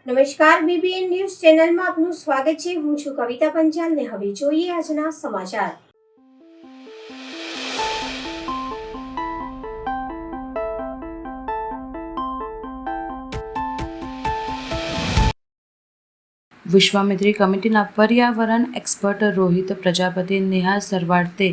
નમસ્કાર, BBN news ચેનલમાં આપનું સ્વાગત છે. હું છું કવિતા પંચાલ ને હવે જોઈએ આજના સમાચાર. વિશ્વામિત્રી કમિટીના પર્યાવરણ એક્સપર્ટ રોહિત પ્રજાપતિ, નેહા સરવાળતે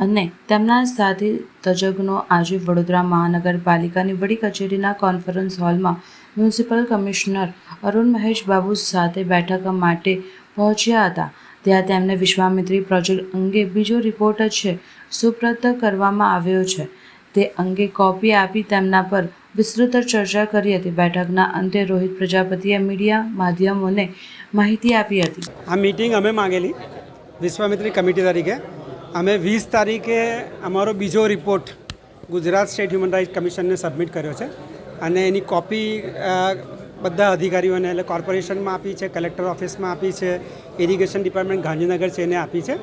અને તેમના સાથી તજજ્ઞો આજે વડોદરા મહાનગરપાલિકાની વડી કચેરીના કોન્ફરન્સ હોલમાં મ્યુનિસિપલ કમિશનર અરુણ મહેશ બાબુ સાથે બેઠક માટે પહોંચ્યા હતા. ત્યાં તેમને વિશ્વામિત્રી પ્રોજેક્ટ અંગે બીજો રિપોર્ટ છે સુપ્રત કરવામાં આવ્યો છે. તે અંગે કોપી આપી તેમના પર વિસ્તૃત ચર્ચા કરી હતી. બેઠકના અંતે રોહિત પ્રજાપતિએ મીડિયા માધ્યમોને માહિતી આપી હતી. આ મીટિંગ અમે માંગેલી વિશ્વામિત્રી કમિટી તરીકે. અમે 20 તારીખે અમારો બીજો report Gujarat state human rights કમિશનને સબમિટ કર્યો છે અને એની કોપી બધા અધિકારીઓને એટલે કોર્પોરેશનમાં આપી છે, કલેક્ટર ઓફિસમાં આપી છે, ઇરિગેશન ડિપાર્ટમેન્ટ ગાંધીનગર છે એને આપી છે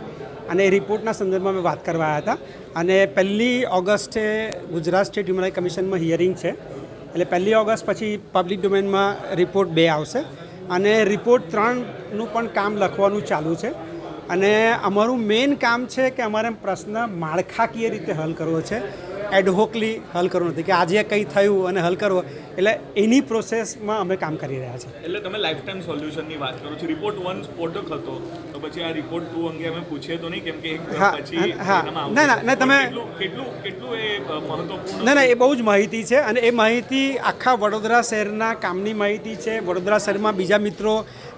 અને એ રિપોર્ટના સંદર્ભમાં અમે વાત કરવા આવ્યા હતા. અને 1 ઓગસ્ટે ગુજરાત સ્ટેટ હ્યુમન રાઇટ્સ કમિશનમાં હિયરિંગ છે એટલે 1 ઓગસ્ટ પછી પબ્લિક ડોમેનમાં રિપોર્ટ 2 આવશે અને રિપોર્ટ 3નું પણ કામ લખવાનું ચાલુ છે. અને અમારું મેઇન કામ છે કે અમારે પ્રશ્ન માળખાકીય રીતે હલ કરવો છે, એડહોકલી હલ કરવો નથી કે આજે કંઈ થયું અને હલ કરવો, એટલે એની પ્રોસેસમાં અમે કામ કરી રહ્યા છીએ. એટલે તમે લાઈફ ટાઈમ સોલ્યુશનની વાત કરો છો. રિપોર્ટ 1 સ્ફોટક હતો તો પછી આ રિપોર્ટ 2 અંગે અમે પૂછીએ તો નહીં, કેમ કે પછી ના તમે કેટલું એ મહત્વપૂર્ણ ના એ બહુ જ માહિતી છે અને એ માહિતી આખા વડોદરા શહેરના કામની માહિતી છે. વડોદરા શહેરમાં બીજા મિત્રો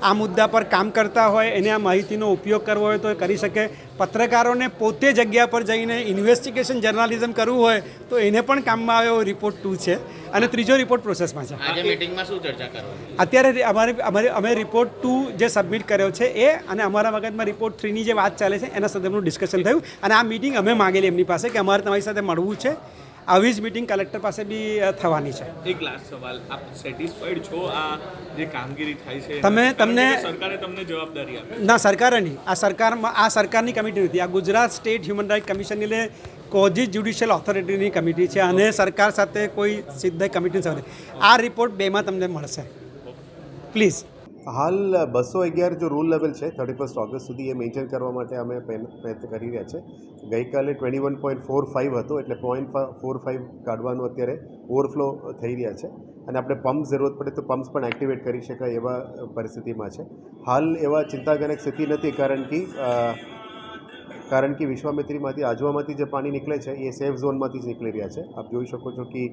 આ મુદ્દા પર કામ કરતા હોય એને આ માહિતીનો ઉપયોગ કરવો હોય તો એ કરી શકે. પત્રકારોને પોતે જગ્યા પર જઈને ઇન્વેસ્ટિગેશન જર્નાલિઝમ કરવું હોય તો એને પણ કામમાં આવે એવો રિપોર્ટ 2 છે અને ત્રીજો રિપોર્ટ પ્રોસેસમાં છે. આજે મીટિંગમાં શું ચર્ચા કરવાની? અત્યારે અમે રિપોર્ટ 2 જે સબમિટ કર્યો છે એ અને અમારા મગજમાં રિપોર્ટ 3ની જે વાત ચાલે છે એના સંદર્ભનું ડિસ્કશન થયું અને આ મીટિંગ અમે માંગેલી એમની પાસે કે અમારે તમારી સાથે મળવું છે. આવી જ મીટિંગ કલેક્ટર પાસે બી થવાની છે. એક લાસ્ટ સવાલ, આપ સેટિસ્ફાઈડ છો આ જે કામગીરી થાય છે? તમને સરકારે તમને જવાબદારી આપી? ના, સરકારે નહીં. આ સરકારની કમિટી નથી. આ Gujarat state human rights commission એટલે કોઝી જ્યુડિશિયલ ઓથોરિટીની કમિટી છે અને સરકાર સાથે કોઈ સીધા કમિટી સાથે. આ રિપોર્ટ 2માં તમને મળશે. પ્લીઝ. હાલ 211 જો રૂલ લેવલ છે 31 ઓગસ્ટ સુધી એ મેન્ટેન કરવા માટે અમે પ્રયત્ન કરી રહ્યા છે. ગઈકાલે 21.45 હતો એટલે 0.45 કાઢવાનું અત્યારે ઓવરફ્લો થઈ રહ્યા છે અને આપણે પંપ જરૂરત પડે તો પમ્પ્સ પણ એક્ટિવેટ કરી શકાય એવા પરિસ્થિતિમાં છે. હાલ એવા ચિંતાજનક સ્થિતિ નથી કારણ કે વિશ્વામિત્રીમાંથી આજવામાંથી જે પાણી નીકળે છે એ સેફ ઝોનમાંથી જ નીકળી રહ્યા છે. આપ જોઈ શકો છો કે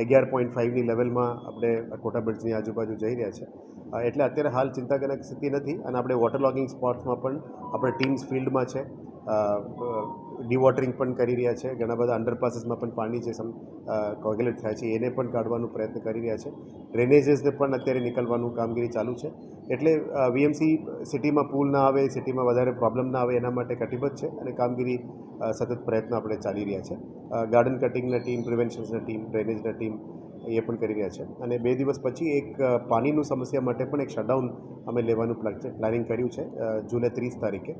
11.5ની લેવલમાં આપણે કોટા બ્રિજની આજુબાજુ જઈ રહ્યા છે. એટલે અત્યારે હાલ ચિંતાજનક સ્થિતિ નથી અને આપણે વોટર લોગિંગ સ્પોટ્સમાં પણ આપણે ટીમ્સ ફિલ્ડમાં છે, ડીવોટરિંગ પણ કરી રહ્યા છે. ઘણા બધા અંડરપાસીસમાં પણ પાણી જે કોગ્યુલેટ થાય છે એને પણ કાઢવાનો પ્રયત્ન કરી રહ્યા છે. ડ્રેનેજીસને પણ અત્યારે નીકળવાનું કામગીરી ચાલુ છે. એટલે વીએમસી સિટીમાં પૂલ ના આવે, સિટીમાં વધારે પ્રોબ્લેમ ના આવે એના માટે કટિબદ્ધ છે અને કામગીરી સતત પ્રયત્નો આપણે ચાલી રહ્યા છે. ગાર્ડન કટિંગના ટીમ, પ્રિવેન્શન્સના ટીમ, ડ્રેનેજના ટીમ એ પણ કરી રહ્યા છે અને 2 દિવસ પછી એક પાણીનું સમસ્યા માટે પણ એક શટડાઉન અમે લેવાનું પ્લાનિંગ કર્યું છે જુલાઈ 30 તારીખે.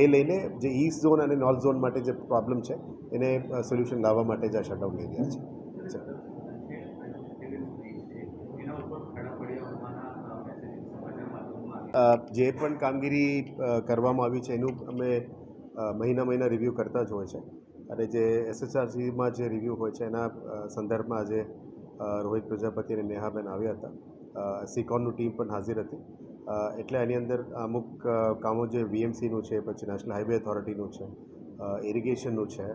એ લઈને જે ઈસ્ટ ઝોન અને નોર્થ ઝોન માટે જે પ્રોબ્લેમ છે એને સોલ્યુશન લાવવા માટે જ આ શટડાઉન લઈ રહ્યા છે. જે પણ કામગીરી કરવામાં આવી છે એનું અમે મહિના રિવ્યૂ કરતા જ હોય છે અને જે SHRCમાં જે રિવ્યૂ હોય છે એના સંદર્ભમાં આજે રોહિત પ્રજાપતિ અને નેહાબેન આવ્યા હતા. સિકોનનું ટીમ પણ હાજર હતી. એટલે એની અંદર અમુક કામો જે વીએમસીનું છે, પછી નેશનલ હાઈવે ઓથોરિટીનું છે, ઇરિગેશનનું છે,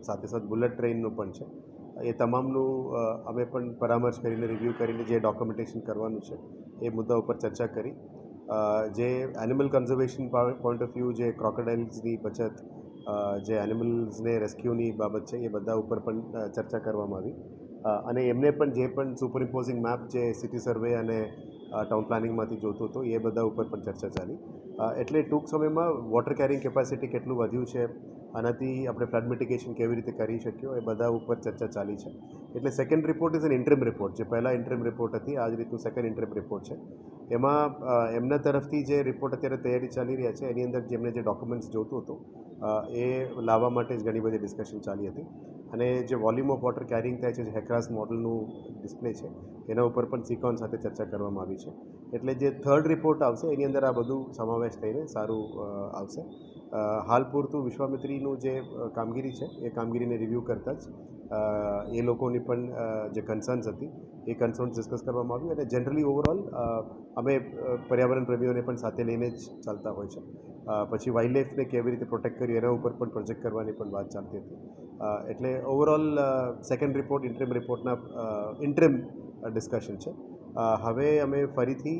સાથે સાથે બુલેટ ટ્રેનનું પણ છે. એ તમામનું અમે પણ પરામર્શ કરીને રિવ્યૂ કરીને જે ડોક્યુમેન્ટેશન કરવાનું છે એ મુદ્દા ઉપર ચર્ચા કરી. જે animal conservation point of view, જે ક્રોકોડાઇલ્સની બચત, જે એનિમલ્સને રેસ્ક્યુની બાબત છે એ બધા ઉપર પણ ચર્ચા કરવામાં આવી અને એમને પણ જે પણ સુપરઇમ્પોઝિંગ મેપ જે સિટી સર્વે અને ટાઉન પ્લાનિંગમાંથી જોતું હતું એ બધા ઉપર પણ ચર્ચા ચાલી. એટલે ટૂંક સમયમાં વોટર કેરિંગ કેપેસિટી કેટલું વધ્યું છે, આનાથી આપણે ફ્લડ મિટિગેશન કેવી રીતે કરી શક્યો એ બધા ઉપર ચર્ચા ચાલી છે. એટલે second report is an interim report. જે પહેલાં ઇન્ટરિમ રિપોર્ટ હતી આ જ રીતનું સેકન્ડ ઇન્ટરિમ રિપોર્ટ છે. એમાં એમના તરફથી જે રિપોર્ટ અત્યારે તૈયારી ચાલી રહ્યા છે એની અંદર જેમને જે ડોક્યુમેન્ટ્સ જોતું હતું એ લાવવા માટે જ ઘણી બધી ડિસ્કશન ચાલી હતી અને જે વોલ્યુમ ઓફ વોટર કેરિંગ થાય છે, જે હેક્રાસ મોડલનું ડિસ્પ્લે છે, એના ઉપર પણ સિકોન સાથે ચર્ચા કરવામાં આવી છે. એટલે જે થર્ડ રિપોર્ટ આવશે એની અંદર આ બધું સમાવેશ થઈને સારું આવશે. હાલ પૂરતું વિશ્વામિત્રીનું જે કામગીરી છે એ કામગીરીને રિવ્યૂ કરતાં જ એ લોકોની પણ જે કન્સર્ન્સ હતી એ કન્સર્ન્સ ડિસ્કસ કરવામાં આવી અને જનરલી ઓવરઓલ અમે પર્યાવરણ પ્રેમીઓને પણ સાથે લઈને જ ચાલતા હોય છે. પછી વાઇલ્ડ લાઈફને કેવી રીતે પ્રોટેક્ટ કર્યું એના ઉપર પણ પ્રોજેક્ટ કરવાની પણ વાત ચાલતી હતી. એટલે ઓવરઓલ સેકન્ડ રિપોર્ટ ઇન્ટ્રીમ રિપોર્ટના ઇન્ટ્રીમ ડિસ્કશન છે. હવે અમે ફરીથી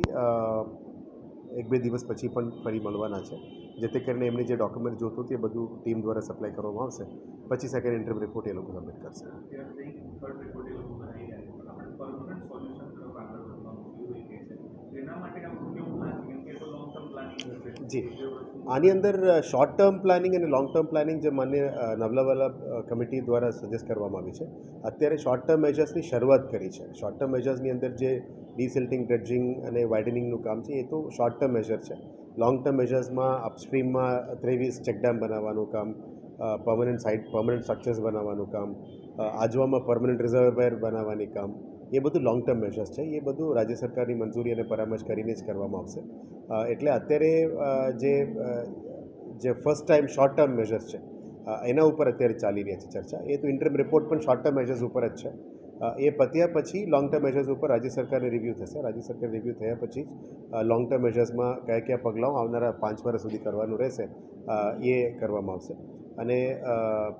1-2 દિવસ પછી પણ ફરી મળવાના છે, જેથી કરીને એમને જે ડોક્યુમેન્ટ જોતું હતું એ બધું ટીમ દ્વારા સપ્લાય કરવામાં આવશે. પછી સેકન્ડ ઇન્ટ્રીમ રિપોર્ટ એ લોકો સબમિટ કરશે. જી, આની અંદર શોર્ટ ટર્મ પ્લાનિંગ અને લોંગ ટર્મ પ્લાનિંગ જે માન્ય નવલાવાલા કમિટી દ્વારા સજેસ્ટ કરવામાં આવી છે. અત્યારે શોર્ટ ટર્મ મેજર્સની શરૂઆત કરી છે. શોર્ટ ટર્મ મેજર્સની અંદર જે ડિસિલ્ટિંગ, ડ્રેજિંગ અને વાઇડનિંગનું કામ છે એ તો શોર્ટ ટર્મ મેજર છે. લોંગ ટર્મ મેજર્સમાં અપસ્ટ્રીમમાં 23 ચેકડેમ બનાવવાનું કામ, પરમનન્ટ સ્ટ્રક્ચર્સ બનાવવાનું કામ, આજવામાં પરમનન્ટ રિઝર્વર બનાવવાની કામ, એ બધું લોંગ ટર્મ મેજર્સ છે. એ બધું રાજ્ય સરકારની મંજૂરી અને પરામર્શ કરીને જ કરવામાં આવશે. એટલે અત્યારે જે first time short term measures છે એના ઉપર અત્યારે ચાલી રહી છે ચર્ચા. એ તો ઇન્ટરમ રિપોર્ટ પણ શોર્ટ ટર્મ મેજર્સ ઉપર જ છે. એ પત્યા પછી લોંગ ટર્મ મેજર્સ ઉપર રાજ્ય સરકારને રિવ્યૂ થશે. રાજ્ય સરકાર રિવ્યૂ થયા પછી લોંગ ટર્મ મેજર્સમાં કયા પગલાઓ આવનારા 5 વર્ષ સુધી કરવાનું રહેશે એ કરવામાં આવશે. અને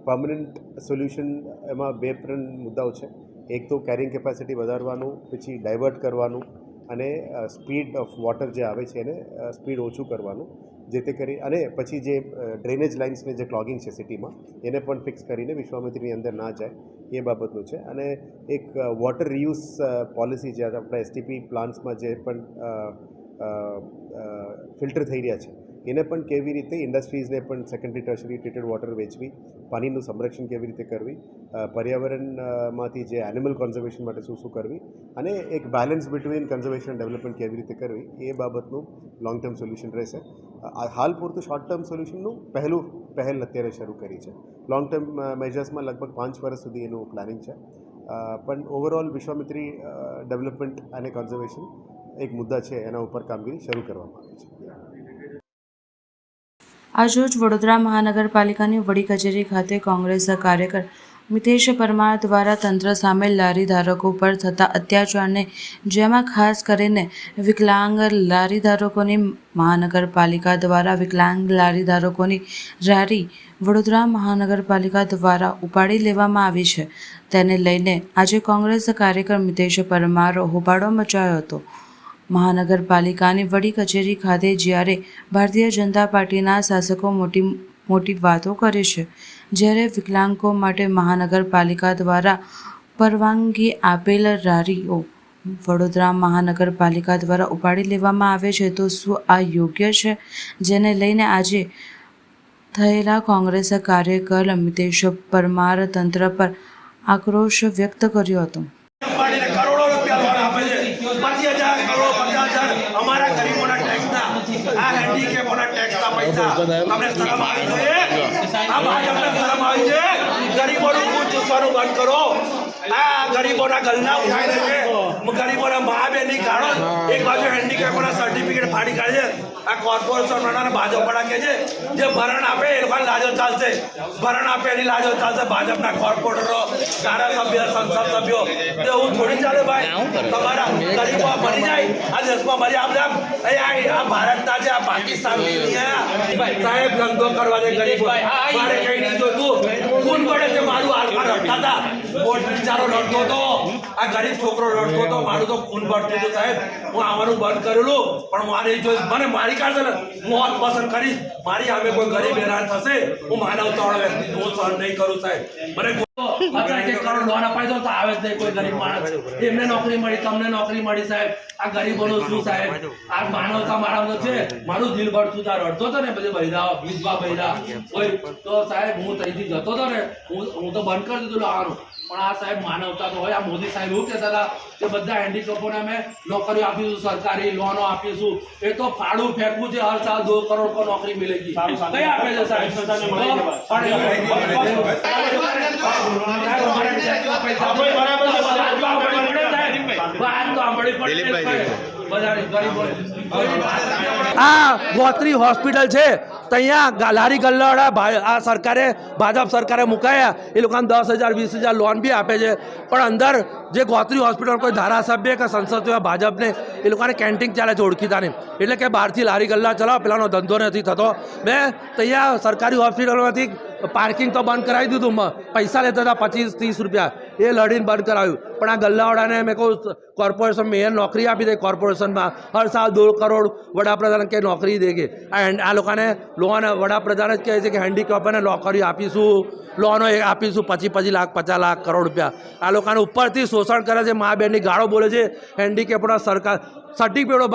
પરમનન્ટ સોલ્યુશન એમાં 2 મુદ્દાઓ છે. એક તો કેરિંગ કેપેસિટી વધારવાનું, પછી ડાયવર્ટ કરવાનું અને સ્પીડ ઓફ વોટર જે આવે છે એને સ્પીડ ઓછું કરવાનું, જેથી કરી અને પછી જે ડ્રેનેજ લાઇન્સને જે ક્લોગિંગ છે સિટીમાં એને પણ ફિક્સ કરીને વિશ્વામિત્રીની અંદર ના જાય એ બાબતનું છે. અને એક વોટર રિયુઝ પોલિસી જે આપણા એસટીપી પ્લાન્ટ્સમાં જે પણ ફિલ્ટર થઈ રહ્યા છે એને પણ કેવી રીતે ઇન્ડસ્ટ્રીઝને પણ સેકન્ડરી ટર્શરી ટ્રીટેડ વોટર વેચવી, પાણીનું સંરક્ષણ કેવી રીતે કરવી, પર્યાવરણમાંથી જે એનિમલ કન્ઝર્વેશન માટે શું કરવી અને એક balance between conservation and development કેવી રીતે કરવી એ બાબતનું લોંગ ટર્મ સોલ્યુશન રહેશે. હાલ પૂરતું શોર્ટ ટર્મ સોલ્યુશનનું પહેલ અત્યારે શરૂ કરી છે. લોંગ ટર્મ મેજર્સમાં લગભગ 5 વર્ષ સુધી એનું પ્લાનિંગ છે. પણ ઓવરઓલ વિશ્વામિત્રી ડેવલપમેન્ટ અને કન્ઝર્વેશન એક મુદ્દા છે, એના ઉપર કામગીરી શરૂ કરવામાં આવી છે. આજરોજ વડોદરા મહાનગરપાલિકાની વડી કચેરી ખાતે કોંગ્રેસ કાર્યકર મિતેશ પરમાર દ્વારા તંત્ર સામે લારી ધારકો પર થતા અત્યાચારને, જેમાં ખાસ કરીને વિકલાંગ લારી ધારકોની મહાનગરપાલિકા દ્વારા વિકલાંગ લારી ધારકોની રેલી વડોદરા મહાનગરપાલિકા દ્વારા ઉપાડી લેવામાં આવી છે, તેને લઈને આજે કોંગ્રેસ કાર્યકર મિતેશ પરમાર હોબાળો મચાવ્યો હતો. મહાનગરપાલિકાની વડી કચેરી ખાતે જ્યારે ભારતીય જનતા પાર્ટીના શાસકો મોટી વાતો કરે છે, જ્યારે વિકલાંગો માટે મહાનગરપાલિકા દ્વારા પરવાનગી આપેલ રારીઓ વડોદરા મહાનગરપાલિકા દ્વારા ઉપાડી લેવામાં આવે છે, તો શું આ યોગ્ય છે? જેને લઈને આજે થયેલા કોંગ્રેસ કાર્યકર મિતેશ પરમાર તંત્ર પર આક્રોશ વ્યક્ત કર્યો હતો. કરોડો રૂપિયા લોન આપે છે, 25,000 કરોડ 50,000 અમારા ગરીબોના ટેક્સના, આ હેન્ડીકેપોના ટેક્સના પૈસા તમને શરમ આવી જોઈએ? આ ભાજપને શરમ આવી છે? ગરીબોનું ખૂન ચૂસવાનું બંધ કરો. આ ગરીબોના ગલના ઉઠાઈ છે, ગરીબોના મા બેનની ગાળો. એક બાજુ હેન્ડીકેપોના સર્ટિફિકેટ ફાડી કાઢે છે, આ કોર્પોરેશન ભાજપવાળા કે છે જે ભરણ આપે એ લોકોને લાજો ચાલશે, ભરણ આપે એની લાજો ચાલશે. ભાજપના કોર્પોરેટરો, ધારાસભ્ય, સંસદ સભ્યો, એવું થોડી ચાલે ભાઈ? તમારા ગરીબો મરી જાય આ દેશમાં, મરી આપણે આ ભારતના છે, આ પાકિસ્તાનની સાહેબ ધંધો કરવા દે ગરીબો. મારે કઈ નહીં જોતું, ખૂન પડે છે મારું. હાલમાં રડતા હતા, બિચારો રડતો હતો, આ ગરીબ છોકરો રડતો હતો, મારું તો ખૂન પડતું હતું સાહેબ. હું આવવાનું બંધ કરેલું, પણ મારી જો મને મારી કાઢશે ને મોત પસંદ કરીશ. મારી સામે કોઈ ગરીબ હેરાન થશે, હું માનવતાવાળો વ્યક્તિ હું સહન નહીં કરું સાહેબ. મને કરોડ લોન અપાઈ દો તો આવે જ નહીં કોઈ ગરીબ માણસ. એમને નોકરી મળી, તમને નોકરી મળી સાહેબ. આ ગરીબોનું શું સાહેબ? આ માનવતા મારા છે. મારું દિલ ભરતું ત્યાં રડતો હતો ને, બધે બૈરા વિધવા બૈરા કોઈ તો સાહેબ હું ત્યાંથી જતો હતો ને, હું તો બંધ કરી દીધું લાવવાનું. પણ આ સાહેબ માનવતા તો હોય. આ મોદી સાહેબ એવું કહેતા હતા કે બધા હેન્ડીકેપોને અમે નોકરીઓ આપીશું, સરકારી લોનો આપીશું. એ તો ફાડું ફેંકવું છે. હર સાલ 2 કરોડ કો નોકરી મિલેગી. કઈ આપે છે સાહેબ? આ ગોત્રી હોસ્પિટલ છે ત્યાં લારી ગલ્લાવાળા આ સરકારે ભાજપ સરકારે મુકાયા એ લોકોને 10,000 20,000 લોન બી આપે છે પણ અંદર જે ગોત્રી હોસ્પિટલ કોઈ ધારાસભ્ય કે સંસદ ભાજપને એ લોકોને કેન્ટીન ચાલે છે ઓળખીતા નહીં એટલે કે બહારથી લારી ગલ્લા ચલાવો પેલાનો ધંધો નથી થતો મેં ત્યાં સરકારી હોસ્પિટલમાંથી પાર્કિંગ તો બંધ કરાવી દીધું પૈસા લેતા હતા 25-30 રૂપિયા એ લડીને બંધ કરાવ્યું પણ આ ગલ્લાવાળાને મેં કહું કોર્પોરેશન મેયર નોકરી આપી દે કોર્પોરેશનમાં હર સાલ 2 કરોડ વડાપ્રધાન કે નોકરી દે કે આ લોકોને લોન વડાપ્રધાન જ કહે છે કે હેન્ડીકેપને નોકરી આપીશું લોનો આપીશું 25 લાખ 50 લાખ કરોડ રૂપિયા આ લોકોને ઉપરથી શોષણ કરે છે મા બહેનની ગાળો બોલે છે હેન્ડીકેપના સરકાર સર્ટિફિકેટો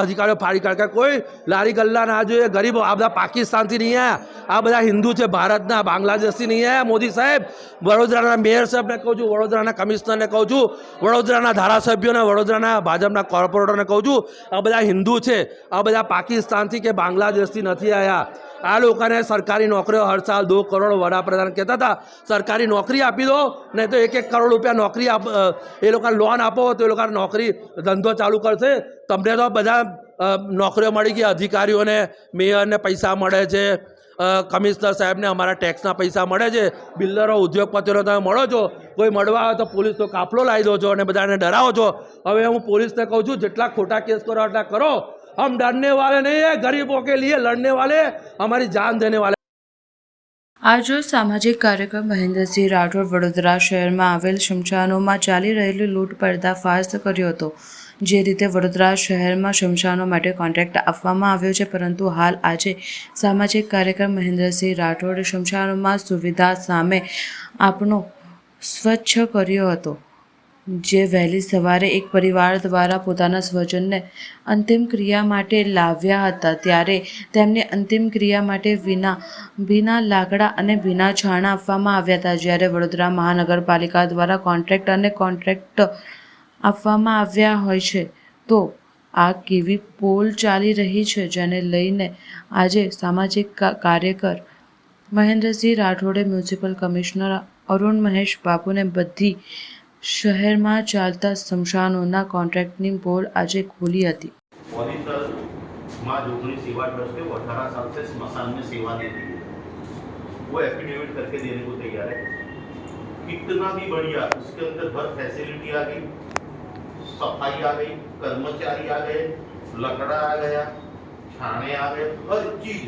અધિકારીઓ ફાડી કાઢે કોઈ લારી ગલ્લા ના જોઈએ ગરીબો આ બધા પાકિસ્તાનથી નહીં આવ્યા આ બધા હિન્દુ છે ભારતના બાંગ્લાદેશથી નહીં આવ્યા મોદી સાહેબ વડોદરાના મેયર સાહેબને કહું છું વડોદરાના કમિશનરને કહું છું વડોદરાના ધારાસભ્યોને વડોદરાના ભાજપના કોર્પોરેટરને કહું છું આ બધા હિન્દુ છે આ બધા પાકિસ્તાનથી કે બાંગ્લાદેશથી નથી આવ્યા આ લોકોને સરકારી નોકરીઓ હર સાલ 2 કરોડ વડાપ્રધાન કહેતા હતા સરકારી નોકરી આપી દો નહીં તો 1 કરોડ રૂપિયા નોકરી એ લોકોને લોન આપો તો એ લોકોને નોકરી ધંધો ચાલુ કરશે તમને તો બધા નોકરીઓ મળી ગઈ અધિકારીઓને મેયરને પૈસા મળે છે કમિશનર સાહેબને અમારા ટેક્સના પૈસા મળે છે બિલ્ડરો ઉદ્યોગપતિઓને તમે મળો છો કોઈ મળવા આવે તો પોલીસનો કાફલો લાવી દો છો અને બધાને ડરાવો છો હવે હું પોલીસને કહું છું જેટલા ખોટા કેસ કરો એટલા કરો हम डरने वाले नहीं है गरीबों के लिए लड़ने वाले हमारी जान देने वाले આજરોજ સામાજિક કાર્યક્રમ મહેન્દ્રસિંહ રાઠોડ વડોદરા શહેરમાં આવેલ શમશાનોમાં ચાલી રહેલી લૂંટ પર્દાફાશ કર્યો હતો જે રીતે વડોદરા શહેરમાં શમશાનો માટે કોન્ટ્રાક્ટ આપવામાં આવ્યો છે પરંતુ હાલ આજે સામાજિક કાર્યક્રમ મહેન્દ્રસિંહ રાઠોડે શમશાનોમાં સુવિધા સામે આપનો સ્વચ્છ કર્યો હતો જે વહેલી સવારે એક પરિવાર દ્વારા પોતાના સ્વજનને અંતિમ ક્રિયા માટે લાવ્યા હતા ત્યારે તેમને અંતિમ ક્રિયા માટે ભીના લાકડા અને ભીના છાણા આપવામાં આવ્યા હતા જ્યારે વડોદરા મહાનગરપાલિકા દ્વારા કોન્ટ્રાક્ટ આપવામાં આવ્યા હોય છે તો આ કેવી પોલ ચાલી રહી છે જેને લઈને આજે સામાજિક કાર્યકર મહેન્દ્રસિંહ રાઠોડે મ્યુનિસિપલ કમિશનર અરુણ મહેશ બાપુને બધી શહેરમાં ચાલતા સ્મશાનોના કોન્ટ્રાક્ટની પોલ આજે ખોલી હતી ऑडिटर माँ जोगनी सेवा ट्रस्ट है वो 18 साल से स्मशान में सेवा देती है वो एफिडेविट करके देने को तैयार है कितना भी बढ़िया उसके अंदर हर फैसिलिटी आ गई सफाई आ गई कर्मचारी आ गए लकड़ा आ गया छाने आ गए हर चीज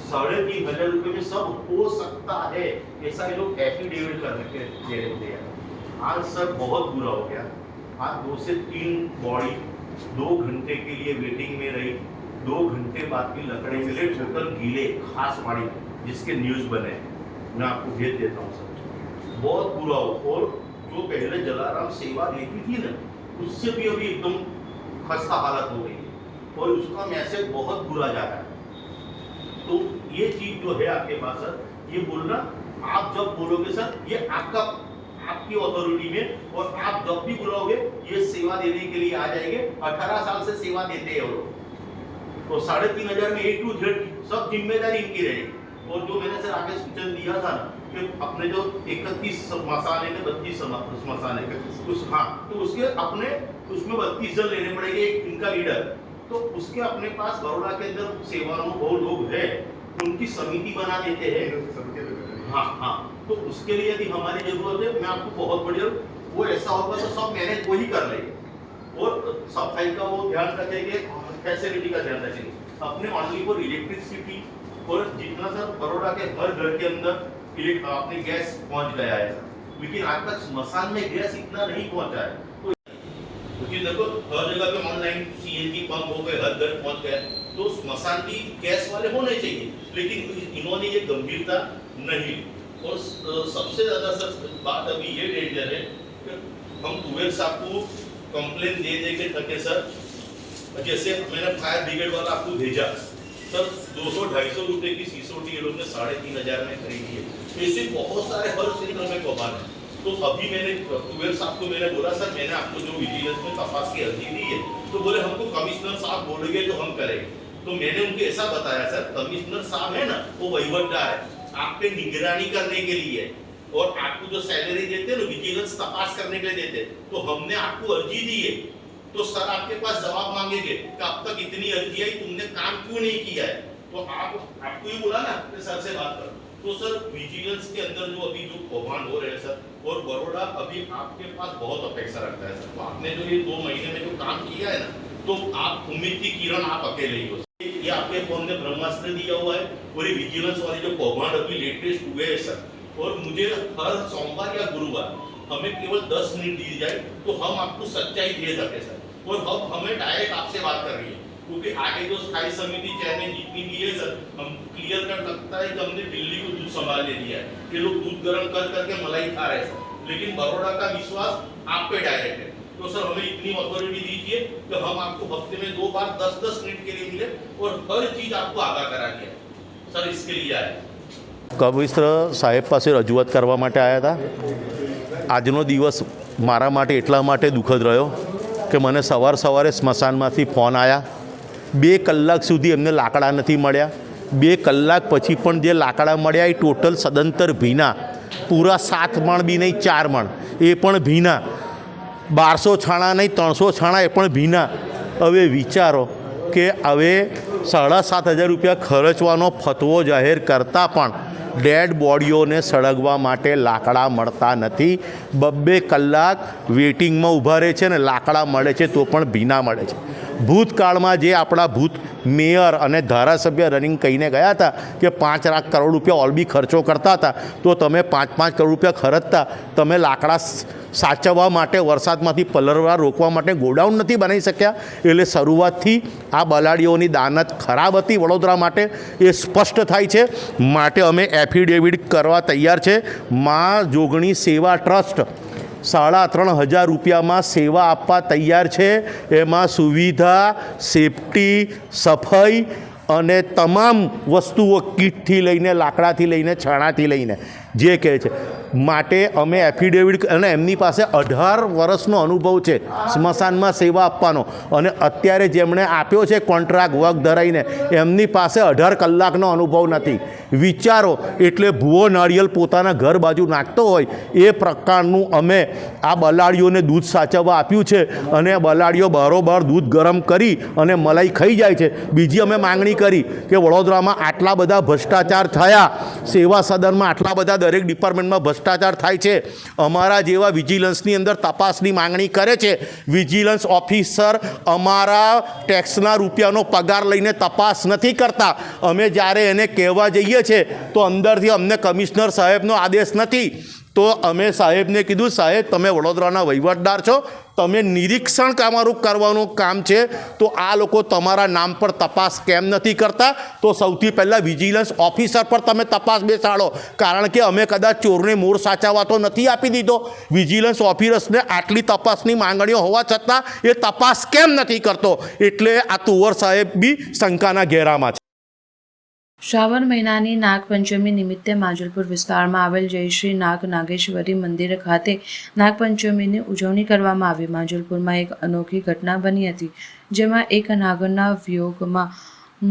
3,500 रुपये में सब हो सकता है ऐसा ये लोग एफिडेविट करने के दे रहे हैं आज सर बहुत बुरा हो गया आज 2 से 3 बॉडी 2 घंटे के लिए वेटिंग में रही 2 घंटे बाद की लकड़े मिले टोटल गीले खास पानी जिसके न्यूज बने मैं आपको भेज देता हूँ सर बहुत बुरा हो और जो पहले जलाराम सेवा देती थी ना उससे भी अभी एकदम खस्ता हालत हो गई है और उसका मैसेज बहुत बुरा जा रहा है तो ये चीज जो है आपके पास सर ये बोलना आप जब बोलोगे सर ये आपकी अथॉरिटी में और आप जब भी बुलाओगे ये सेवा देने के लिए आ जाएंगे 18 साल से सेवा देते हैं वो लोग तो 3,500 में A to Z सब जिम्मेदारी इनकी रहेगी और जो मैंने सर आगे सूचन दिया था ना कि अपने जो 31 स्मशान है 32 स्मशान है उस हाँ तो उसके अपने उसमें 32 जन लेने पड़ेंगे एक इनका लीडर तो उसके अपने पास बड़ौदा के अंदर सेवानुभव लोग हैं उनकी समिति बना देते हैं हाँ हाँ तो उसके लिए यदि हमारी जरूरत है मैं आपको बहुत बढ़िया वो ऐसा होगा तो सब मैनेज वही कर लेंगे और सफाई का वो ध्यान रखेंगे फैसिलिटी का ध्यान रखेंगे अपने ऑनली फॉर इलेक्ट्रिसिटी और जितना सर बड़ौदा के हर घर के अंदर अपने गैस पहुंच गया है लेकिन आज तक स्मशान में गैस इतना नहीं पहुंचा है तो क्योंकि देखो हर जगह पे ऑनलाइन सीएनजी पंप हो गए हर घर पहुंच गए तो स्मशान भी गैस वाले होने चाहिए लेकिन इन्होंने ये गंभीरता नहीं और सबसे ज्यादा सर बात अभी ये डेंजर है कि हम कुबेर साहब को कंप्लेन दे के थके सर जैसे मैंने फायर ब्रिगेड वाला आपको भेजा सर 200-250 रुपए की सीसोटी ये लोग ने 3,500 में खरीदी है ऐसे बहुत सारे हर क्षेत्र में कौभांड है तो अभी मैंने कुबेर साहब को मैंने बोला सर मैंने आपको जो विजिलेंस में तपास की अर्जी दी है तो बोले हमको कमिश्नर साहब बोलेंगे तो हम करेंगे तो मैंने उनको ऐसा बताया सर कमिश्नर साहब है ना वो वहीवटदार है आप पे निगरानी करने के लिए और आपको जो सैलरी देते हैं ना विजिलेंस तपास करने के लिए देते हैं, तो हमने आपको अर्जी दी है तो सर आपके पास जवाब मांगेंगे कि अब तक इतनी अर्जी आई, तुमने काम क्यों नहीं किया है। तो आपको ये बोला ना कि सर से बात करो, तो सर विजिलेंस के अंदर जो अभी जो कौभांड हो रहे हैं सर, और बड़ौदा अभी आपके पास बहुत अपेक्षा रखता है सर। तो आपने जो ये 2 महीने में जो काम किया है ना, तो आप उम्मीद की किरण आप अकेले ही हो। ये आपके फोन में ब्रह्मास्त्र दिया हुआ है, और ये विजिलेंस वाले जो कौभांड अभी लेटेस्ट हुए हैं सर, और मुझे हर सोमवार या गुरुवार हमें केवल 10 मिनट दी जाए तो हम आपको सच्चाई दे सके सर। और अब हमें डायरेक्ट आपसे बात कर रही है, क्योंकि आगे जो स्थायी समिति चेयरमैन जितनी भी है सर, हम क्लियर कर सकता है कि हमने दिल्ली को दूध संभाल ले लिया है कि लोग दूध गर्म कर करके मलाई खा रहे हैं सर, लेकिन बड़ौदा का विश्वास आप पे डायरेक्ट है। तो सर हमें इतनी अथॉरिटी दीजिए कि हम आपको हफ्ते में 2 बार 10-10 मिनट के लिए मिले और हर चीज आपको आगाह करा दिया सर। इसके लिए आए કમિશનર સાહેબ પાસે રજૂઆત કરવા માટે આવ્યા હતા। આજનો દિવસ મારા માટે એટલા માટે દુઃખદ રહ્યો કે મને સવારે સ્મશાનમાંથી ફોન આવ્યા, 2 કલાક સુધી એમને લાકડા નથી મળ્યા। 2 કલાક પછી પણ જે લાકડા મળ્યા એ ટોટલ સદંતર ભીના, પૂરા 7 મણ બી નહીં 4 મણ, એ પણ ભીના। 1200 છાણા નહીં 300 છાણા એ પણ ભીના। હવે વિચારો કે હવે 7,500 રૂપિયા ખર્ચવાનો ફતવો જાહેર કરતાં પણ ડેડ બોડીઓને સળગવા માટે લાકડા મળતા નથી। 2-2 કલાક વેઇટિંગમાં ઊભા રહે છે ને લાકડા મળે છે તો પણ ભીના મળે છે। ભૂતકાળમાં જે આપણા ભૂત મેયર અને ધારાસભ્ય રનિંગ કહીને ગયા હતા કે 5 લાખ કરોડ રૂપિયા ઓલબી ખર્ચો કરતા હતા, તો તમે 5-5 કરોડ રૂપિયા ખર્ચતા, તમે લાકડા સાચવવા માટે વરસાદમાંથી પલળવા રોકવા માટે ગોડાઉન નથી બનાવી શક્યા। એટલે શરૂઆતથી આ બલાડીઓની દાનત ખરાબ હતી વડોદરા માટે, એ સ્પષ્ટ થાય છે। માટે અમે એફિડેવિટ કરવા તૈયાર છે। મા જોગણી સેવા ટ્રસ્ટ 3,500 રૂપિયામાં સેવા આપવા તૈયાર છે। એમાં સુવિધા, સેફટી, સફાઈ અને તમામ વસ્તુઓ કીટથી લઈને લાકડાથી લઈને છાણાથી લઈને જે કહે છે માટે અમે એફિડેવિટ, અને એમની પાસે 18 વર્ષનો અનુભવ છે સ્મશાનમાં સેવા આપવાનો, અને અત્યારે જેમણે આપ્યો છે કોન્ટ્રાક્ટ વર્ક ધરાઈને એમની પાસે 18 કલાકનો અનુભવ નથી। વિચારો, એટલે ભૂવો નાળિયેર પોતાના ઘર બાજુ નાખતો હોય એ પ્રકારનું અમે આ બલાડીઓને દૂધ સાચવવા આપ્યું છે, અને બલાડીઓ બારોબાર દૂધ ગરમ કરી અને મલાઈ ખાઈ જાય છે। બીજી અમે માંગણી કરી કે વડોદરામાં આટલા બધા ભ્રષ્ટાચાર થયા, સેવા સદનમાં આટલા બધા દરેક ડિપાર્ટમેન્ટમાં ભ્રષ્ટાચાર થાય છે, અમારા જેવા વિજિલન્સની અંદર તપાસની માંગણી કરે છે। વિજિલન્સ ઓફિસર અમારા ટેક્સના રૂપિયાનો પગાર લઈને તપાસ નથી કરતા। અમે જ્યારે એને કહેવા જઈએ છીએ તો અંદરથી અમને કમિશનર સાહેબનો આદેશ નથી। તો અમે સાહેબને કીધું, સાહેબ તમે વડોદરાના વહીવટદાર છો, તમે નિરીક્ષણ અમારું કરવાનું કામ છે, તો આ લોકો તમારા નામ પર તપાસ કેમ નથી કરતા? તો સૌથી પહેલાં વિજિલન્સ ઓફિસર પર તમે તપાસ બેસાડો, કારણ કે અમે કદાચ ચોરને મોર સાચવવા તો નથી આપી દીધો। વિજિલન્સ ઓફિસરને આટલી તપાસની માંગણીઓ હોવા છતાં એ તપાસ કેમ નથી કરતો? એટલે આ તુવર સાહેબ બી શંકાના ઘેરામાં છે। શ્રાવણ મહિનાની નાગપંચમી નિમિત્તે માંજલપુર વિસ્તારમાં આવેલ જય શ્રી નાગ નાગેશ્વરી મંદિર ખાતે નાગપંચમીની ઉજવણી કરવામાં આવી। માંજલપુરમાં એક અનોખી ઘટના બની હતી, જેમાં એક નાગરના વિયોગમાં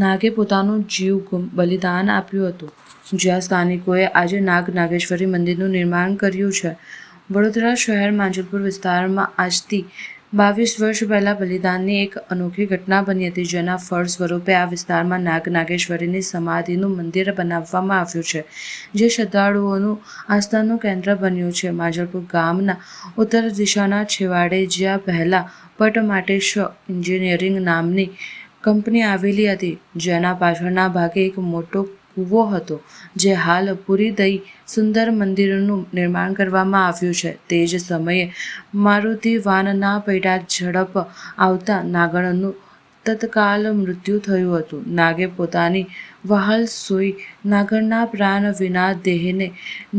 નાગે પોતાનું જીવ બલિદાન આપ્યું હતું। જ્યાં સ્થાનિકોએ આજે નાગ નાગેશ્વરી મંદિરનું નિર્માણ કર્યું છે। વડોદરા શહેર માંજલપુર વિસ્તારમાં આજથી 22 વર્ષ પહેલાં બલિદાનની એક અનોખી ઘટના બની હતી, જેના ફળ સ્વરૂપે આ વિસ્તારમાં નાગ નાગેશ્વરીની સમાધિનું મંદિર બનાવવામાં આવ્યું છે, જે શ્રદ્ધાળુઓનું આસ્થાનું કેન્દ્ર બન્યું છે। માંજલપુર ગામના ઉત્તર દિશાના છેવાડે, જ્યાં પહેલાં પટમાટેશ એન્જિનિયરિંગ નામની કંપની આવેલી હતી, જેના પાછળના ભાગે એક મોટો કૂવો હતો, જે હાલ પૂરી દઈ સુંદર મંદિરનું નિર્માણ કરવામાં આવ્યું છે। તે જ સમયે મારુતિ વાનના પૈડા ઝડપ આવતા નાગણનું તત્કાલ મૃત્યુ થયું હતું। નાગે પોતાની વહાલ સૂઈ નાગરના પ્રાણ વિના દેહને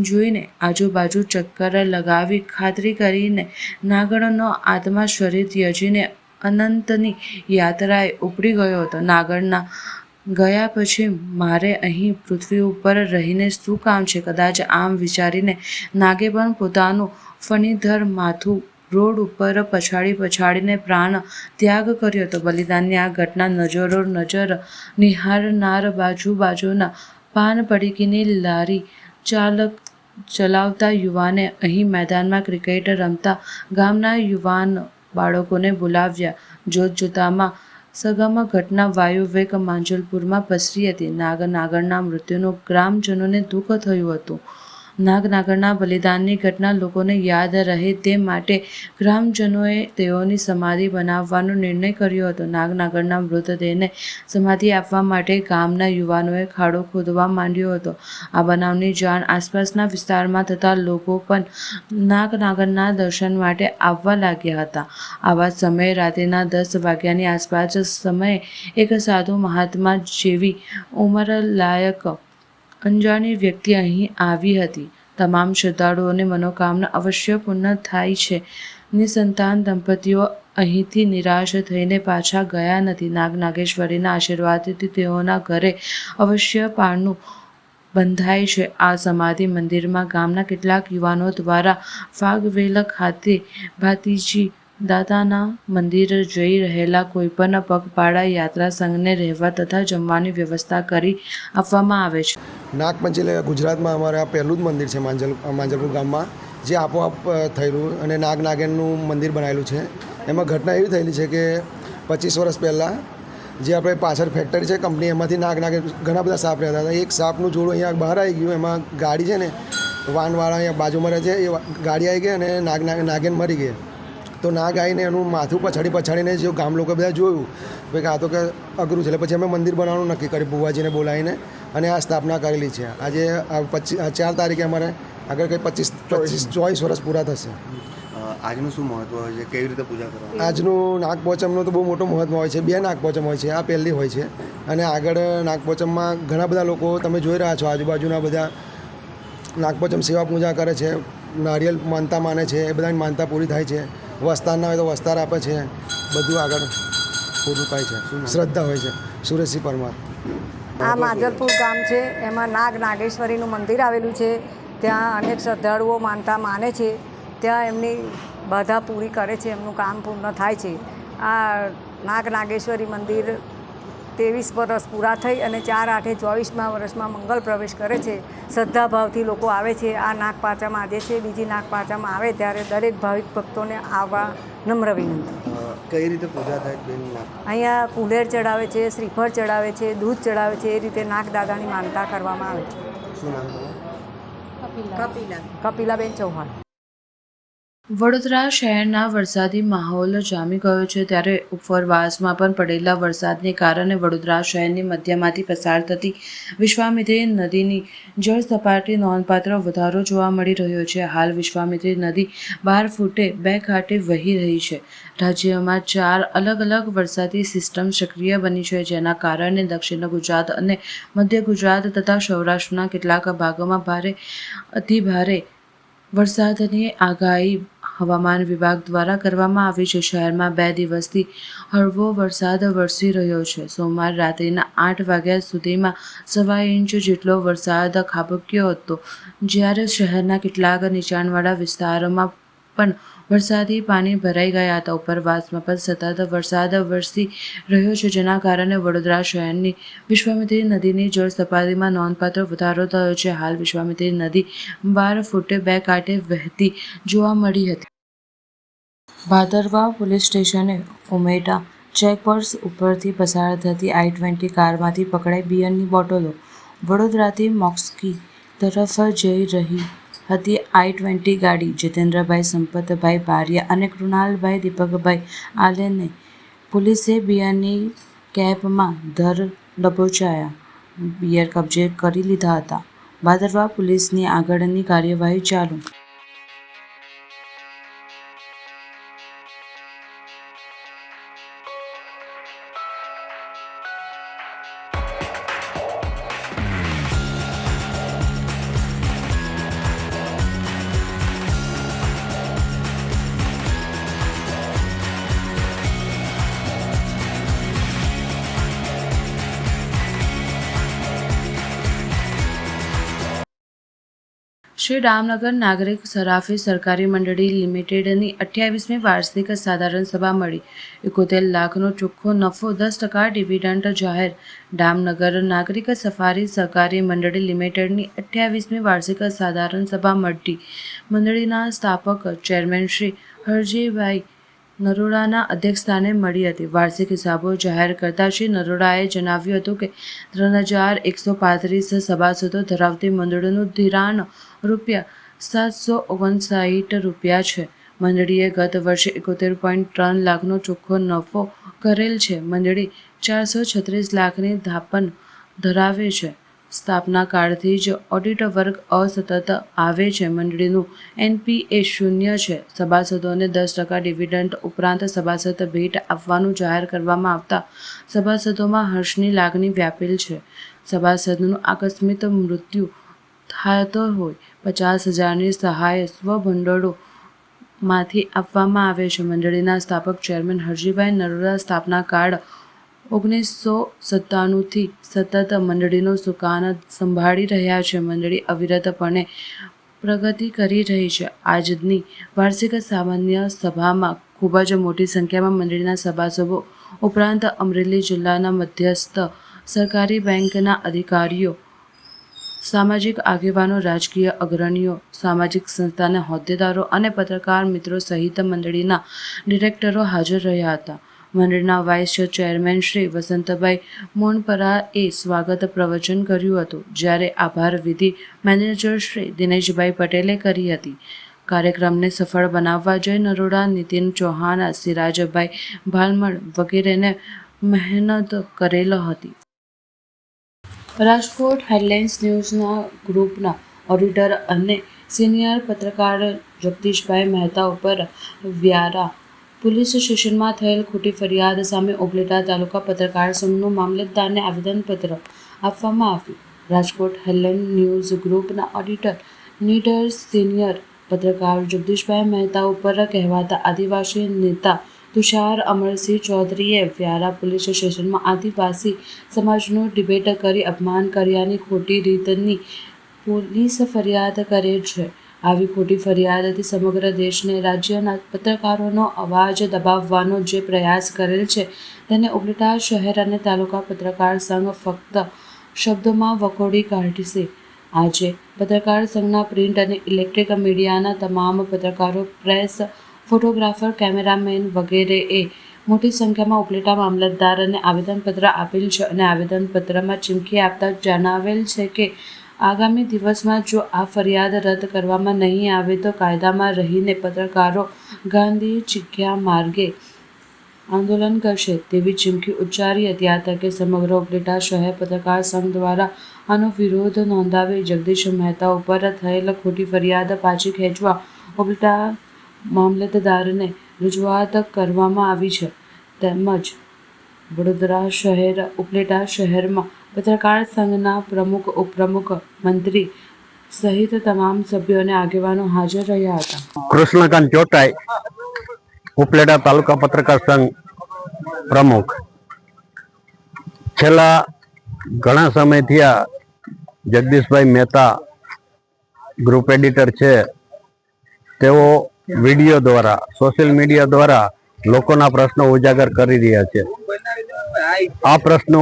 જોઈને આજુબાજુ ચક્કર લગાવી ખાતરી કરીને નાગણનો આત્મા શરીર ત્યજીને અનંતની યાત્રાએ ઉપડી ગયો હતો। નાગરના ગયા પછી મારે અહીં પૃથ્વી ઉપર રહીને શું કામ છે? કદાચ આમ વિચારીને નાગે પણ પોતાનું ફણીધર માથું રોડ ઉપર પછાડીને પ્રાણ ત્યાગ કર્યો હતો। બલિદાનની આ ઘટના નજર નિહાળનાર બાજુના પાન પડીકીની લારી ચાલક ચલાવતા યુવાને અહીં મેદાનમાં ક્રિકેટ રમતા ગામના યુવાન બાળકોને બોલાવ્યા. જોતજોતામાં સગામાં ઘટના વાયુવેગ માંજલપુરમાં પસરી હતી. નાગરના મૃત્યુનું ગ્રામજનોને દુઃખ થયું હતું. નાગરના બલિદાનની ઘટના લોકોને યાદ રહે તે માટે ગ્રામજનોએ તેઓની સમાધિ બનાવવાનો નિર્ણય કર્યો હતો. નાગરના મૃતદેહને સમાધિ આપવા માટે ગામના યુવાનોએ ખાડો ખોદવા માંડ્યો હતો. આ બનાવની જાણ આસપાસના વિસ્તારમાં થતાં લોકો પણ નાગરના દર્શન માટે આવવા લાગ્યા હતા. આવા સમયે રાત્રિના 10 વાગ્યાની આસપાસ સમયે એક સાધુ મહાત્મા જેવી ઉંમરલાયક અંજાણી વ્યક્તિ અહીં આવી હતી. તમામ શ્રદ્ધાળુઓની મનોકામના અવશ્ય પૂર્ણ થાય છે. નિસંતાન દંપતીઓ અહીંથી નિરાશ થઈને પાછા ગયા નથી. નાગેશ્વરીના આશીર્વાદથી તેઓના ઘરે અવશ્ય પારણું બંધાય છે. આ સમાધિ મંદિરમાં ગામના કેટલાક યુવાનો દ્વારા ફાગવેલ ખાતે ભાતીજી દાદાના મંદિર જઈ રહેલા કોઈપણ પગપાળા યાત્રા સંઘને રહેવા તથા જમવાની વ્યવસ્થા કરી આપવામાં આવે છે. નાગપંચમી ગુજરાતમાં અમારે આ પહેલું જ મંદિર છે માંજલપુર ગામમાં, જે આપોઆપ થયેલું અને નાગેનનું મંદિર બનાવેલું છે. એમાં ઘટના એવી થયેલી છે કે 25 વર્ષ પહેલાં જે આપણે પાછળ ફેક્ટરી છે કંપની, એમાંથી નાગે ઘણા બધા સાપ રહેતા હતા. એક સાપનું જોડું અહીંયા બહાર આવી ગયું. એમાં ગાડી છે ને વાનવાળા અહીંયા બાજુમાં રહે છે, એ ગાડી આવી ગઈ અને નાગેન મરી ગઈ. તો નાગ આવીને એનું માથું પછાડીને જે ગામ લોકો બધા જોયું ભાઈ આ તો કે અઘરું છે. એટલે પછી અમે મંદિર બનાવવાનું નક્કી કર્યું, બુવાજીને બોલાવીને, અને આ સ્થાપના કરેલી છે. આજે 4 તારીખે અમારે આગળ કંઈ 24 વર્ષ પૂરા થશે. આજનું શું મહત્વ હોય છે, કેવી રીતે પૂજા કરવાની? આજનું નાગપોચમનું તો બહુ મોટું મહત્વ હોય છે. 2 નાગપોચમ હોય છે, આ પહેલી હોય છે. અને આગળ નાગપોચમમાં ઘણા બધા લોકો તમે જોઈ રહ્યા છો, આજુબાજુના બધા નાગપોચમ સેવા પૂજા કરે છે, નારિયેલ માનતા માને છે, એ બધાની માનતા પૂરી થાય છે. વસ્તારના હોય તો વસ્તાર આપે છે, બધું આગળ પૂરું થાય છે. શ્રદ્ધા હોય છે. સુરેશજી પરમાર. આ માંજલપુર ગામ છે, એમાં નાગેશ્વરીનું મંદિર આવેલું છે. ત્યાં અનેક શ્રદ્ધાળુઓ માનતા માને છે, ત્યાં એમની બાધા પૂરી કરે છે, એમનું કામ પૂર્ણ થાય છે. આ નાગેશ્વરી મંદિર 23 વર્ષ પૂરા થઈ અને 4/8/24મા વર્ષમાં મંગલ પ્રવેશ કરે છે. શ્રદ્ધાભાવથી લોકો આવે છે. આ નાગપાંચમ આજે છે, બીજી નાગપાંચમ આવે ત્યારે દરેક ભાવિક ભક્તોને આવવા નમ્ર વિનંતી. કઈ રીતે પૂજા થાય બેન? અહીંયા કુલેર ચડાવે છે, શ્રીફળ ચડાવે છે, દૂધ ચડાવે છે. એ રીતે નાગદાદાની માનતા કરવામાં આવે છે. શું નામ છે? કપિલાબેન ચૌહાણ. વડોદરા શહેરના વરસાદી માહોલ જામી ગયો છે, ત્યારે ઉપરવાસમાં પણ પડેલા વરસાદને કારણે વડોદરા શહેરની મધ્યમાંથી પસાર થતી વિશ્વામિત્રી નદીની જળ સપાટી નોંધપાત્ર વધારો જોવા મળી રહ્યો છે. હાલ વિશ્વામિત્રી નદી 12 ફૂટે 2 કાંઠે વહી રહી છે. રાજ્યમાં 4 અલગ અલગ વરસાદી સિસ્ટમ સક્રિય બની છે, જેના કારણે દક્ષિણ ગુજરાત અને મધ્ય ગુજરાત તથા સૌરાષ્ટ્રના કેટલાક ભાગોમાં ભારે અતિભારે વરસાદની આગાહી હવામાન વિભાગ દ્વારા કરવામાં આવી છે. શહેરમાં 2 દિવસથી હળવો વરસાદ વરસી રહ્યો છે. સોમવાર રાત્રિના 8 વાગ્યા સુધીમાં 1.25 ઇંચ જેટલો વરસાદ ખાબક્યો હતો, જ્યારે શહેરના કેટલાક નીચાણવાળા વિસ્તારોમાં પણ વરસાદી પાણી ભરાઈ ગયા હતા. ઉપરવાસમાં પણ સતત વરસાદ વરસી રહ્યો છે, જેના કારણે વડોદરા શહેરની વિશ્વામિત્રી નદીની જળ સપાટીમાં નોંધપાત્ર વધારો થયો છે. હાલ વિશ્વામિત્રી નદી 12 ફૂટે 2 કાંઠે વહેતી જોવા મળી હતી. ભાદરવા પોલીસ સ્ટેશને ઉમેટા ચેકપોસ્ટ ઉપરથી પસાર થતી I-20 કારમાંથી પકડાઈ બિયરની બોટલો. વડોદરાથી મોક્સકી તરફ જઈ રહી હતી I-20 ગાડી જીતેન્દ્રભાઈ સંપતભાઈ બારિયા અને કૃણાલભાઈ દીપકભાઈ આલેને પોલીસે બિયરની કેપમાં દબોચાયા બિયર કબજે કરી લીધા હતા. ભાદરવા પોલીસની આગળની કાર્યવાહી ચાલુ. શ્રી રામનગર નાગરિક સરાફી સરકારી મંડળી લિમિટેડની 28મી વાર્ષિક સાધારણ સભા મળી. 71 લાખનો ચોખ્ખો નફો, 10% ડિવિડન્ડ જાહેર. ડામનગર નાગરિક સફારી સહકારી મંડળી લિમિટેડની 28મી વાર્ષિક સાધારણ સભા મળતી મંડળીના સ્થાપક ચેરમેન શ્રી હરજીભાઈ નરોડાના અધ્યક્ષસ્થાને મળી હતી. વાર્ષિક હિસાબો જાહેર કરતા શ્રી નરોડાએ જણાવ્યું હતું કે 3135 સભાસદો ધરાવતી મંડળીનું ધિરાણ ₹759 છે. મંડળીએ ગત વર્ષે 71.3 લાખનો ચોખ્ખો નફો કરેલ છે. મંડળી 436 લાખની થાપણ ધરાવે છે. સ્થાપના કાળથી જ ઓડિટ વર્ગ અસતત આવે છે. મંડળીનું NPA 0 છે. સભાસદોને 10% ડિવિડન્ડ ઉપરાંત સભાસદ ભેટ આપવાનું જાહેર કરવામાં આવતા સભાસદોમાં હર્ષની લાગણી વ્યાપેલ છે. સભાસદનું આકસ્મિક મૃત્યુ થતો હોય 50,000ની સહાય સ્વભંડોળમાંથી આપવામાં આવે છે. મંડળીના સ્થાપક ચેરમેન હરજીભાઈ નરોડા સ્થાપના કાળ 1997થી સતત મંડળીનો સુકાન સંભાળી રહ્યા છે. મંડળી અવિરતપણે પ્રગતિ કરી રહી છે. આજની વાર્ષિક સામાન્ય સભામાં ખૂબ જ મોટી સંખ્યામાં મંડળીના સભાસદો ઉપરાંત અમરેલી જિલ્લાના મધ્યસ્થ સરકારી બેંકના અધિકારીઓ, સામાજિક આગેવાનો, રાજકીય અગ્રણીઓ, સામાજિક સંસ્થાના હોદ્દેદારો અને પત્રકાર મિત્રો સહિત મંડળીના ડિરેક્ટરો હાજર રહ્યા હતા. મંડળના વાઇસ ચેરમેન શ્રી વસંતભાઈ મોનપરાએ સ્વાગત પ્રવચન કર્યું હતું, જ્યારે આભાર વિધિ મેનેજર શ્રી દિનેશભાઈ પટેલે કરી હતી. કાર્યક્રમને સફળ બનાવવા જય નરોડા, નીતિન ચૌહાણ, સિરાજભાઈ ભાલમણ વગેરેને મહેનત કરેલ હતી. રાજકોટ હેડલાઇન્સ ન્યૂઝના ગ્રુપના ઓડિટર અને સિનિયર પત્રકાર જગદીશભાઈ મહેતા ઉપર વ્યારા પોલીસ સ્ટેશનમાં થયેલ ખોટી ફરિયાદ સામે ઉપલેટા તાલુકા પત્રકાર સંઘનું મામલતદારને આવેદનપત્ર આપવામાં આવ્યું. રાજકોટ હેડલાઇન ન્યૂઝ ગ્રુપના ઓડિટર નીડર સિનિયર પત્રકાર જગદીશભાઈ મહેતા ઉપર કહેવાતા આદિવાસી નેતા તુષાર અમરસિંહ ચૌધરીએ વ્યારા પોલીસ સ્ટેશનમાં આદિવાસી સમાજનું ડિબેટ કરી અપમાન કર્યાની ખોટી રીતની પોલીસ ફરિયાદ કરે છે. આવી ખોટી ફરિયાદથી સમગ્ર દેશને, રાજ્યના પત્રકારોનો અવાજ દબાવવાનો જે પ્રયાસ કરેલ છે તેને ઉપલેટા શહેર અને તાલુકા પત્રકાર સંઘ ફક્ત શબ્દોમાં વખોડી કાઢશે. આજે પત્રકાર સંઘના પ્રિન્ટ અને ઇલેક્ટ્રિક મીડિયાના તમામ પત્રકારો, પ્રેસ, ફોટોગ્રાફર, કેમેરામેન વગેરેએ મોટી સંખ્યામાં ઉપલેટા મામલતદારને આવેદનપત્ર આપેલ છે અને આવેદનપત્રમાં ચીમકી આપતા જણાવેલ છે કે આગામી દિવસમાં જો આ ફરિયાદ રદ કરવામાં નહીં આવે તો કાયદામાં રહીને પત્રકારો ગાંધી ચિક્યા માર્ગે આંદોલન કરશે તેવી ચીમકી ઉચ્ચારી હતી. આ તકે સમગ્ર ઉપલેટા શહેર પત્રકાર સંઘ દ્વારા આનો વિરોધ નોંધાવી જગદીશ મહેતા ઉપર થયેલ ખોટી ફરિયાદ પાછી ખેંચવા ઉપલેટા મામલતદારને રજૂઆત કરવામાં આવી છે. તેમજ વડોદરા શહેર ઉપલેટા શહેરમાં પત્રકાર સંઘના પ્રમુખ, ઉપપ્રમુખ, મંત્રી સહિત તમામ સભ્યો અને આગેવાનો હાજર રહ્યા હતા. કૃષ્ણકાંત ચોટાઈ, ઉપલેટા તાલુકા પત્રકાર સંઘ પ્રમુખ. છેલ્લા ઘણા સમયથી આ જગદીશભાઈ મહેતા ગ્રુપ એડિટર છે, તેઓ વિડીયો દ્વારા, સોશિયલ મીડિયા દ્વારા લોકોના પ્રશ્નો ઉજાગર કરી રહ્યા છે. આ પ્રશ્નો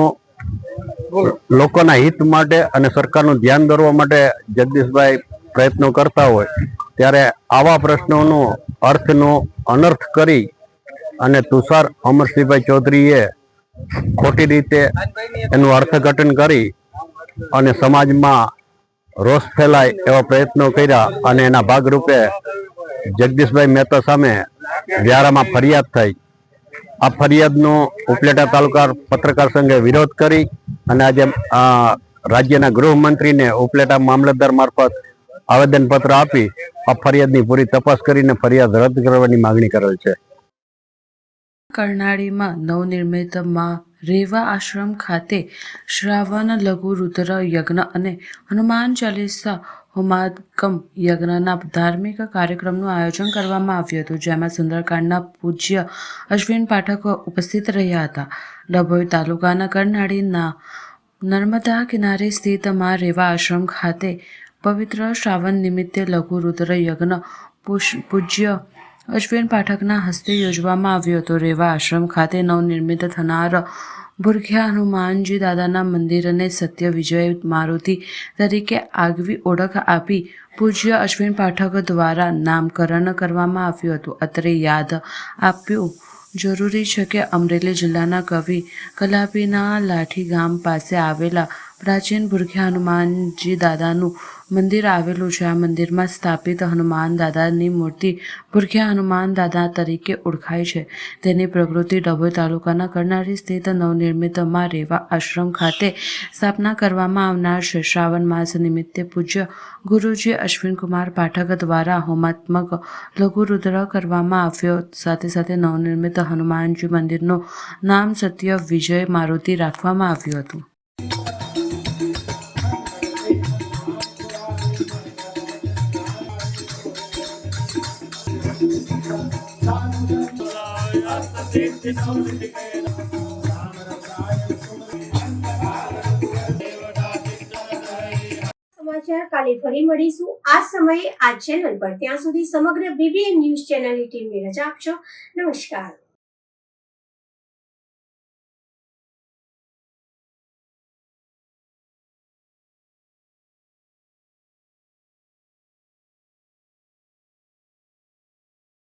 લોકોના હિત માટે અને સરકારનું ધ્યાન દોરવા માટે જગદીશભાઈ પ્રયત્નો કરતા હોય ત્યારે આવા પ્રશ્નોનો અર્થનો અનર્થ કરી અને તુષાર અમરસિંહભાઈ ચૌધરીએ ખોટી રીતે એનું અર્થઘટન કરી અને સમાજમાં રોષ ફેલાય એવા પ્રયત્નો કર્યા અને એના ભાગરૂપે જગદીશભાઈ મહેતા સામે વ્યારામાં ફરિયાદ થઈ. આ ફરિયાદનો ઉપલેટા તાલુકા પત્રકાર સંઘે વિરોધ કરી અને આજે રાજ્યના ગૃહમંત્રીને ઉપલેટા મામલતદાર મારફત આવેદનપત્ર આપી આ ફરિયાદની પૂરી તપાસ કરીને ફરિયાદ રદ કરવાની માંગણી કરેલ છે. કરનાળીમાં નવનિર્મિત માં રેવા આશ્રમ ખાતે શ્રાવણ લઘુ રુદ્ર યજ્ઞ અને હનુમાન ચાલીસા હોમાગમ યજ્ઞના ધાર્મિક કાર્યક્રમનું આયોજન કરવામાં આવ્યું હતું, જેમાં સુંદરકાંડના પૂજ્ય અશ્વિન પાઠક ઉપસ્થિત રહ્યા હતા. ડભોઈ તાલુકાના કરનાળીના નર્મદા કિનારે સ્થિત માં રેવા આશ્રમ ખાતે પવિત્ર શ્રાવણ નિમિત્તે લઘુ રુદ્ર યજ્ઞ પૂજ્ય અશ્વિન પાઠકના હસ્તે યોજવામાં આવ્યો હતો. રેવા આશ્રમ ખાતે નવનિર્મિત થનાર ભુરખ્યા હનુમાનજી દાદાના મંદિરને સત્ય વિજય મારુતિ તરીકે આગવી ઓળખ આપી પૂજ્ય અશ્વિન પાઠક દ્વારા નામકરણ કરવામાં આવ્યું હતું. અત્રે યાદ આપ્યું જરૂરી છે કે અમરેલી જિલ્લાના કવિ કલાપીના લાઠી ગામ પાસે આવેલા પ્રાચીન ભુરખ્યા હનુમાનજી દાદાનું મંદિર આવેલું છે. આ મંદિરમાં સ્થાપિત હનુમાન દાદાની મૂર્તિ ભુરખ્યા હનુમાન દાદા તરીકે ઓળખાય છે. તેની પ્રકૃતિ ડભોઈ તાલુકાના કરનાળી સ્થિત નવનિર્મિતમાં રેવા આશ્રમ ખાતે સ્થાપના કરવામાં આવનાર છે. શ્રાવણ માસ નિમિત્તે પૂજ્ય ગુરુજી અશ્વિનકુમાર પાઠક દ્વારા હોમાત્મક લઘુરુદ્ર કરવામાં આવ્યો. સાથે સાથે નવનિર્મિત હનુમાનજી મંદિરનું નામ સત્ય વિજય મારુતિ રાખવામાં આવ્યું હતું. સમાચાર કાલે ફરી મળીશું આ સમયે આ ચેનલ પર. ત્યાં સુધી સમગ્ર BBN ન્યૂઝ ચેનલની ટીમને રજા આપશો. નમસ્કાર.